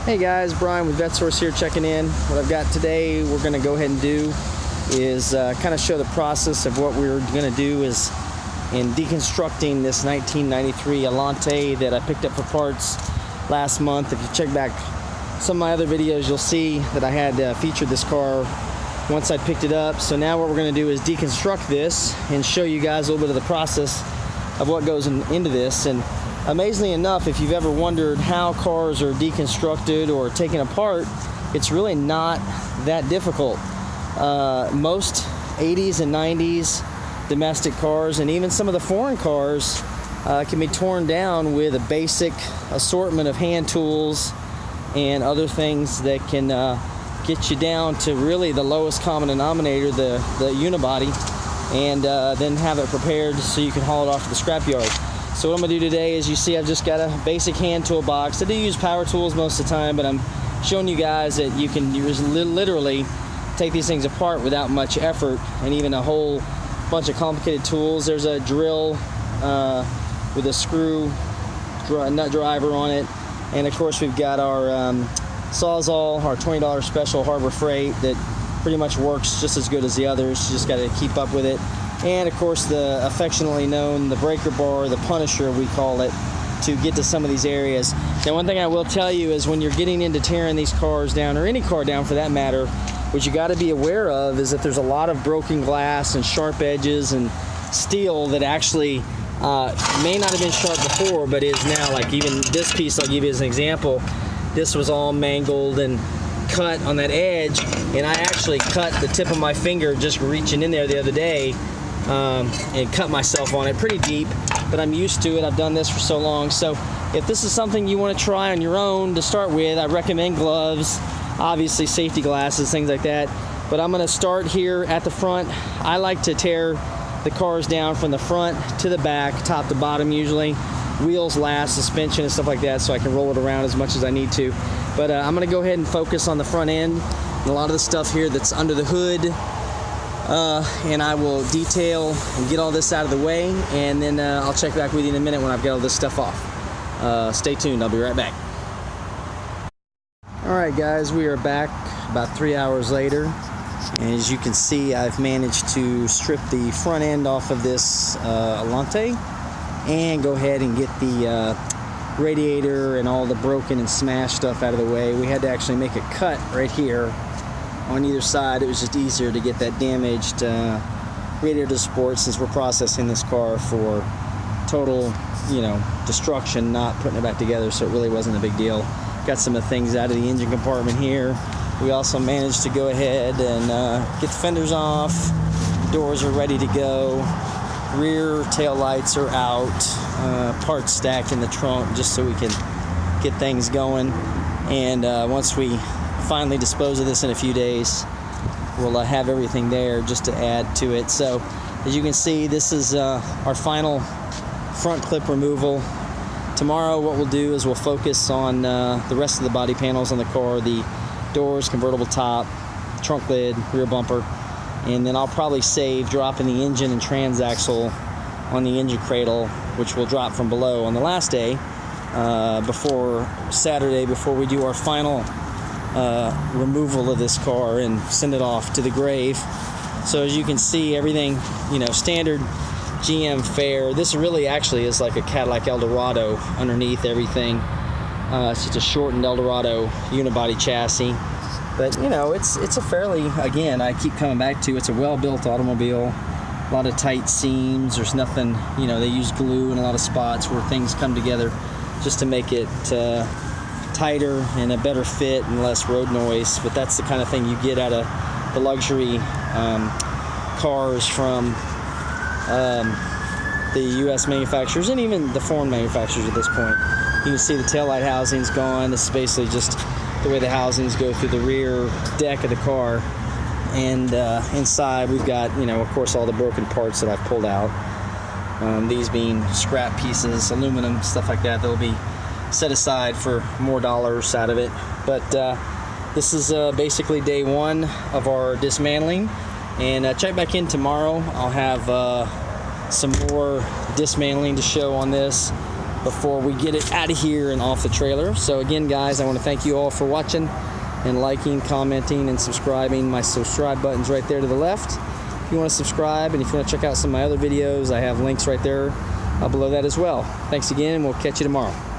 Hey guys, Brian with Vet Source here checking in. What I've got today we're going to go ahead and do is kind of show the process of what we're going to do is in deconstructing this 1993 Allante that I picked up for parts last month. If you check back some of my other videos, you'll see that I had featured this car once I picked it up. So now what we're going to do is deconstruct this and show you guys a little bit of the process of what goes into this. And amazingly enough, if you've ever wondered how cars are deconstructed or taken apart, it's really not that difficult. Most 80s and 90s domestic cars and even some of the foreign cars can be torn down with a basic assortment of hand tools and other things that can get you down to really the lowest common denominator, the unibody, and then have it prepared so you can haul it off to the scrapyard. So what I'm going to do today is, you see I've just got a basic hand tool box. I do use power tools most of the time, but I'm showing you guys that you can literally take these things apart without much effort and even a whole bunch of complicated tools. There's a drill with a screw nut driver on it, and of course we've got our Sawzall, our $20 special Harbor Freight that pretty much works just as good as the others. You just got to keep up with it. And of course the affectionately known the breaker bar, the Punisher we call it, to get to some of these areas. Now one thing I will tell you is when you're getting into tearing these cars down, or any car down for that matter, what you got to be aware of is that there's a lot of broken glass and sharp edges and steel that actually may not have been sharp before but is now. Like even this piece I'll give you as an example, this was all mangled and cut on that edge, and I actually cut the tip of my finger just reaching in there the other day and cut myself on it pretty deep, but I'm used to it. I've done this for so long. So if this is something you want to try on your own to start with, I recommend gloves, obviously safety glasses, things like that. But I'm going to start here at the front. I like to tear the cars down from the front to the back, top to bottom usually, wheels last, suspension and stuff like that, so I can roll it around as much as I need to. But I'm going to go ahead and focus on the front end and a lot of the stuff here that's under the hood. And I will detail and get all this out of the way, and then I'll check back with you in a minute when I've got all this stuff off. Stay tuned, I'll be right back. Alright guys, we are back about 3 hours later, and as you can see I've managed to strip the front end off of this Allante and go ahead and get the radiator and all the broken and smashed stuff out of the way. We had to actually make a cut right here on either side. It was just easier to get that damaged radiator support, since we're processing this car for total, destruction, not putting it back together, so it really wasn't a big deal. Got some of the things out of the engine compartment here. We also managed to go ahead and get the fenders off. Doors are ready to go. Rear tail lights are out. Parts stacked in the trunk just so we can get things going. And once we finally dispose of this in a few days, we'll have everything there just to add to it. So as you can see, this is our final front clip removal. Tomorrow what we'll do is we'll focus on the rest of the body panels on the car, the doors, convertible top, trunk lid, rear bumper, and then I'll probably save dropping the engine and transaxle on the engine cradle, which will drop from below on the last day before Saturday, before we do our final removal of this car and send it off to the grave. So as you can see, everything, standard GM fare. This really actually is like a Cadillac Eldorado underneath everything. It's just a shortened Eldorado unibody chassis, but it's a fairly, again, I keep coming back to, it's a well-built automobile. A lot of tight seams. There's nothing, they use glue in a lot of spots where things come together just to make it tighter and a better fit and less road noise. But that's the kind of thing you get out of the luxury cars from the U.S. manufacturers and even the foreign manufacturers at this point. You can see the taillight housing's gone. This is basically just the way the housings go through the rear deck of the car. And inside we've got, of course, all the broken parts that I've pulled out. These being scrap pieces, aluminum, stuff like that. They'll be set aside for more dollars out of it. But this is basically day one of our dismantling. And check back in tomorrow. I'll have some more dismantling to show on this. before we get it out of here and off the trailer. So again, guys, I want to thank you all for watching and liking, commenting, and subscribing. My subscribe button's right there to the left if you want to subscribe, and if you want to check out some of my other videos, I have links right there below that as well. Thanks again, and we'll catch you tomorrow.